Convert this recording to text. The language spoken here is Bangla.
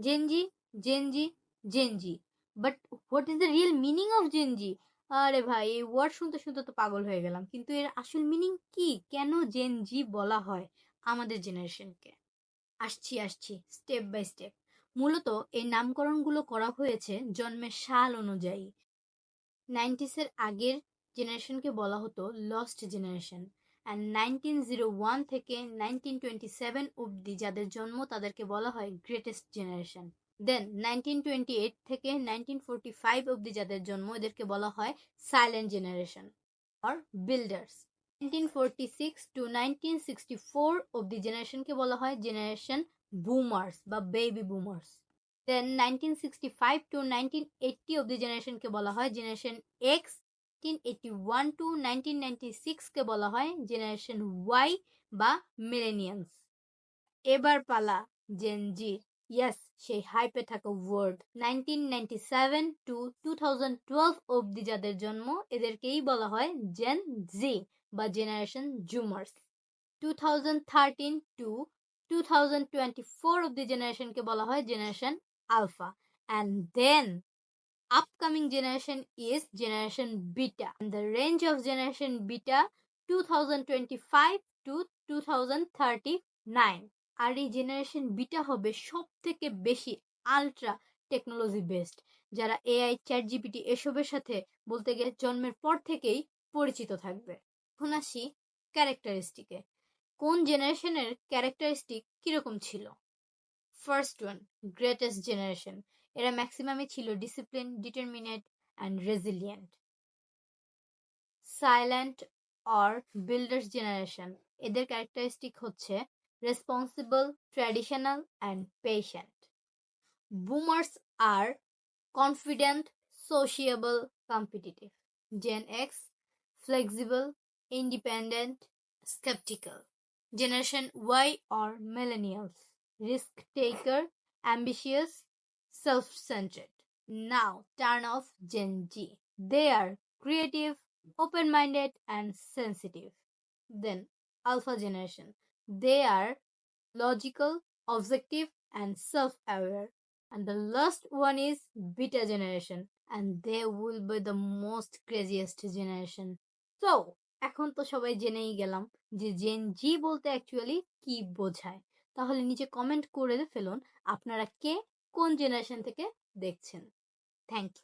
Gen Z, Gen Z, Gen Z. But what is the real meaning of Gen Z? আরে ভাই, এই ওয়ার্ড শুনতে শুনতে তো পাগল হয়ে গেলাম, কিন্তু এর আসল মিনিং কি? কেন জেনজি বলা হয় আমাদের জেনারেশনকে? আসছি স্টেপ বাই স্টেপ। মূলত এই নামকরণগুলো করা হয়েছে জন্মের সাল অনুযায়ী। 90s আগের জেনারেশনকে বলা হতো লস্ট জেনারেশন, অ্যান্ড 1901 থেকে 1927 অবধি যাদের জন্ম তাদেরকে বলা হয় গ্রেটেস্ট জেনারেশন। দেন 1928 থেকে 1945 অবধি যাদের জন্ম এদেরকে বলা হয় silent generation or builders. 1946 to 1964 অবধি জেনারেশনকে বলা হয় জেনারেশন বুমার্স বা বেবি বুমার্স। দেন 1965 টু 1980 অবধি জেনারেশনকে বলা হয় জেনারেশন এক্স। 1981 টু 1996 কে বলা হয় জেনারেশন ওয়াই বা মিলেনিয়ালস। এবার পালা জেন জি। ইয়েস, সেই হাইপে থাকা ওয়ার্ড। 1997 টু 2012 অবধি যাদের জন্ম এদেরকেই বলা হয় জেন জি বা জেনারেশন জুমার্স। 2013 টু 2024 অবধি জেনারেশনকে বলা হয় generation alpha. And then upcoming generation is generation beta, and the range of generation beta 2025 to 2039. আর এই জেনারেশন বিটা হবে সব থেকে বেশি আলট্রা টেকনোলজি বেসড, যারা এআই, চ্যাট জিপিটি এসবের সাথে বলতে গেলে জন্মের পর থেকেই পরিচিত থাকবে। এখন আসি ক্যারেক্টারিস্টিকে। কোন জেনারেশনের ক্যারেক্টারিস্টিক কিরকম ছিল? First one, greatest generation. এরা ম্যাক্সিমামই ছিল discipline, determinate and resilient. Silent or builders generation. এদের ক্যারেক্টারিস্টিক হচ্ছে responsible, traditional and patient. Boomers আর confident, sociable, competitive. Gen X, flexible, independent, skeptical. Generation Y or millennials, risk taker, ambitious, self-centered. Now turn off Gen Z. They are creative, open-minded and sensitive. Then Alpha generation. They are logical, objective and self-aware. And the last one is beta generation, and they will be the most craziest generation. So এখন তো সবাই জেনেই গেলাম যে জেন জি বলতে অ্যাকচুয়ালি কি বোঝায়। তাহলে নিচে কমেন্ট করে ফেলুন আপনারা কে কোন জেনারেশন থেকে দেখছেন। Thank you.